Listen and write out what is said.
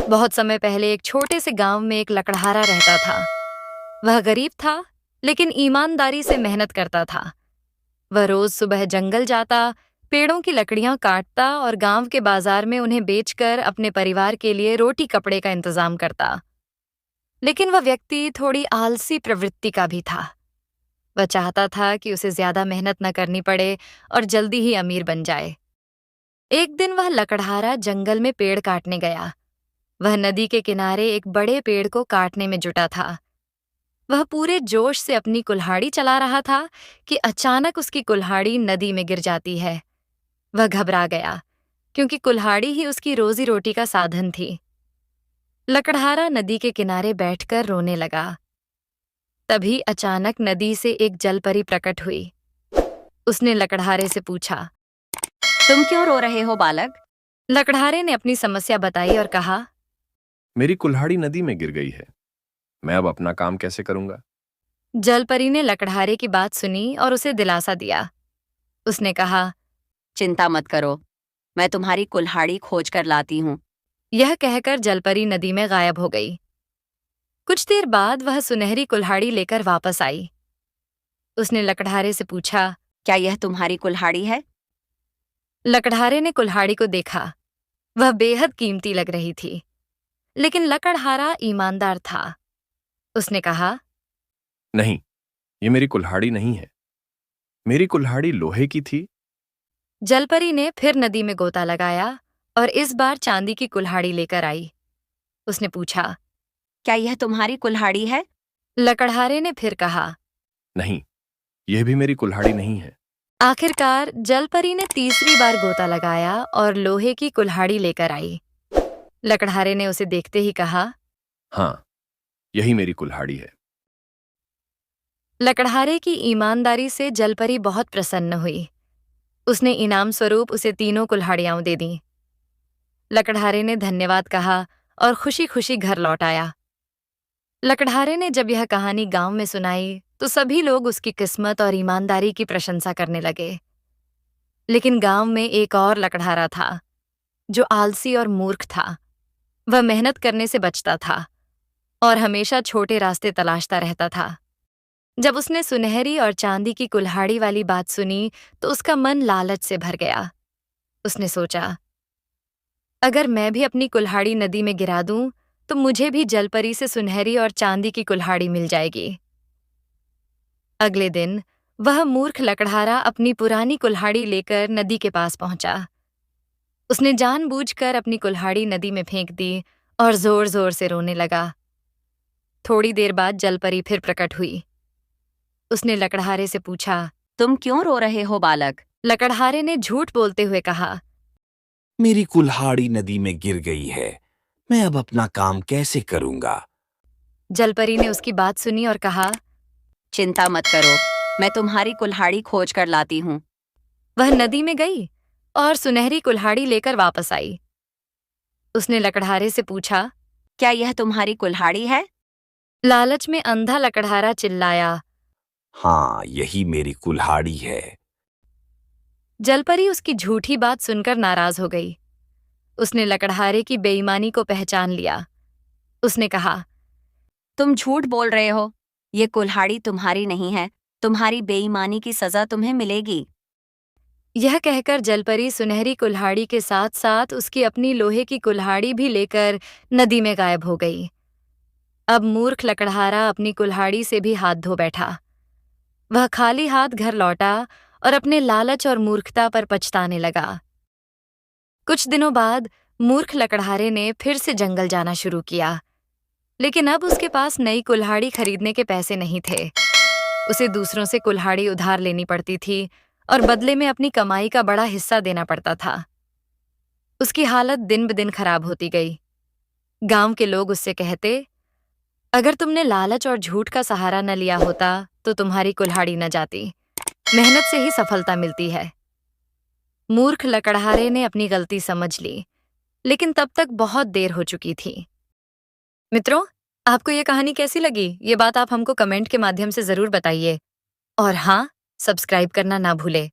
बहुत समय पहले एक छोटे से गांव में एक लकड़हारा रहता था। वह गरीब था, लेकिन ईमानदारी से मेहनत करता था। वह रोज सुबह जंगल जाता, पेड़ों की लकड़ियां काटता और गांव के बाजार में उन्हें बेचकर अपने परिवार के लिए रोटी कपड़े का इंतजाम करता। लेकिन वह व्यक्ति थोड़ी आलसी प्रवृत्ति का भी था। वह चाहता था कि उसे ज्यादा मेहनत न करनी पड़े और जल्दी ही अमीर बन जाए। एक दिन वह लकड़हारा जंगल में पेड़ काटने गया। वह नदी के किनारे एक बड़े पेड़ को काटने में जुटा था। वह पूरे जोश से अपनी कुल्हाड़ी चला रहा था कि अचानक उसकी कुल्हाड़ी नदी में गिर जाती है। वह घबरा गया, क्योंकि कुल्हाड़ी ही उसकी रोजी रोटी का साधन थी। लकड़हारा नदी के किनारे बैठकर रोने लगा। तभी अचानक नदी से एक जलपरी प्रकट हुई। उसने लकड़हारे से पूछा, तुम क्यों रो रहे हो बालक? लकड़हारे ने अपनी समस्या बताई और कहा, मेरी कुल्हाड़ी नदी में गिर गई है। मैं अब अपना काम कैसे करूंगा? जलपरी ने लकड़हारे की बात सुनी और उसे दिलासा दिया। उसने कहा, चिंता मत करो, मैं तुम्हारी कुल्हाड़ी खोज कर लाती हूँ। यह कहकर जलपरी नदी में गायब हो गई। कुछ देर बाद वह सुनहरी कुल्हाड़ी लेकर वापस आई। उसने लकड़हारे से पूछा, क्या यह तुम्हारी कुल्हाड़ी है? लकड़हारे ने कुल्हाड़ी को देखा। वह बेहद कीमती लग रही थी, लेकिन लकड़हारा ईमानदार था। उसने कहा, नहीं, ये मेरी कुल्हाड़ी नहीं है। मेरी कुल्हाड़ी लोहे की थी। जलपरी ने फिर नदी में गोता लगाया और इस बार चांदी की कुल्हाड़ी लेकर आई। उसने पूछा, क्या यह तुम्हारी कुल्हाड़ी है? लकड़हारे ने फिर कहा, नहीं, यह भी मेरी कुल्हाड़ी नहीं है। आखिरकार जलपरी ने तीसरी बार गोता लगाया और लोहे की कुल्हाड़ी लेकर आई। लकड़हारे ने उसे देखते ही कहा, हाँ, यही मेरी कुल्हाड़ी है। लकड़हारे की ईमानदारी से जलपरी बहुत प्रसन्न हुई। उसने इनाम स्वरूप उसे तीनों कुल्हाड़ियां दे दीं। लकड़हारे ने धन्यवाद कहा और खुशी खुशी घर लौट आया। लकड़हारे ने जब यह कहानी गांव में सुनाई तो सभी लोग उसकी किस्मत और ईमानदारी की प्रशंसा करने लगे। लेकिन गांव में एक और लकड़हारा था, जो आलसी और मूर्ख था। वह मेहनत करने से बचता था और हमेशा छोटे रास्ते तलाशता रहता था। जब उसने सुनहरी और चांदी की कुल्हाड़ी वाली बात सुनी तो उसका मन लालच से भर गया। उसने सोचा, अगर मैं भी अपनी कुल्हाड़ी नदी में गिरा दूं तो मुझे भी जलपरी से सुनहरी और चांदी की कुल्हाड़ी मिल जाएगी। अगले दिन वह मूर्ख लकड़हारा अपनी पुरानी कुल्हाड़ी लेकर नदी के पास पहुंचा। उसने जानबूझकर अपनी कुल्हाड़ी नदी में फेंक दी और जोर जोर से रोने लगा। थोड़ी देर बाद जलपरी फिर प्रकट हुई। उसने लकड़हारे से पूछा, तुम क्यों रो रहे हो बालक? लकड़हारे ने झूठ बोलते हुए कहा, मेरी कुल्हाड़ी नदी में गिर गई है। मैं अब अपना काम कैसे करूंगा? जलपरी ने उसकी बात सुनी और कहा, चिंता मत करो, मैं तुम्हारी कुल्हाड़ी खोज कर लाती हूँ। वह नदी में गई और सुनहरी कुल्हाड़ी लेकर वापस आई। उसने लकड़हारे से पूछा, क्या यह तुम्हारी कुल्हाड़ी है? लालच में अंधा लकड़हारा चिल्लाया। हाँ, यही मेरी कुल्हाड़ी है। जलपरी उसकी झूठी बात सुनकर नाराज हो गई। उसने लकड़हारे की बेईमानी को पहचान लिया। उसने कहा, तुम झूठ बोल रहे हो, ये कुल्हाड़ी तुम्हारी नहीं है। तुम्हारी बेईमानी की सजा तुम्हें मिलेगी। यह कहकर जलपरी सुनहरी कुल्हाड़ी के साथ साथ उसकी अपनी लोहे की कुल्हाड़ी भी लेकर नदी में गायब हो गई। अब मूर्ख लकड़हारा अपनी कुल्हाड़ी से भी हाथ धो बैठा। वह खाली हाथ घर लौटा और अपने लालच और मूर्खता पर पछताने लगा। कुछ दिनों बाद मूर्ख लकड़हारे ने फिर से जंगल जाना शुरू किया, लेकिन अब उसके पास नई कुल्हाड़ी खरीदने के पैसे नहीं थे। उसे दूसरों से कुल्हाड़ी उधार लेनी पड़ती थी और बदले में अपनी कमाई का बड़ा हिस्सा देना पड़ता था। उसकी हालत दिन ब दिन खराब होती गई। गांव के लोग उससे कहते, अगर तुमने लालच और झूठ का सहारा न लिया होता तो तुम्हारी कुल्हाड़ी न जाती। मेहनत से ही सफलता मिलती है। मूर्ख लकड़हारे ने अपनी गलती समझ ली, लेकिन तब तक बहुत देर हो चुकी थी। मित्रों, आपको ये कहानी कैसी लगी? ये बात आप हमको कमेंट के माध्यम से जरूर बताइए। और हाँ, सब्सक्राइब करना ना भूले।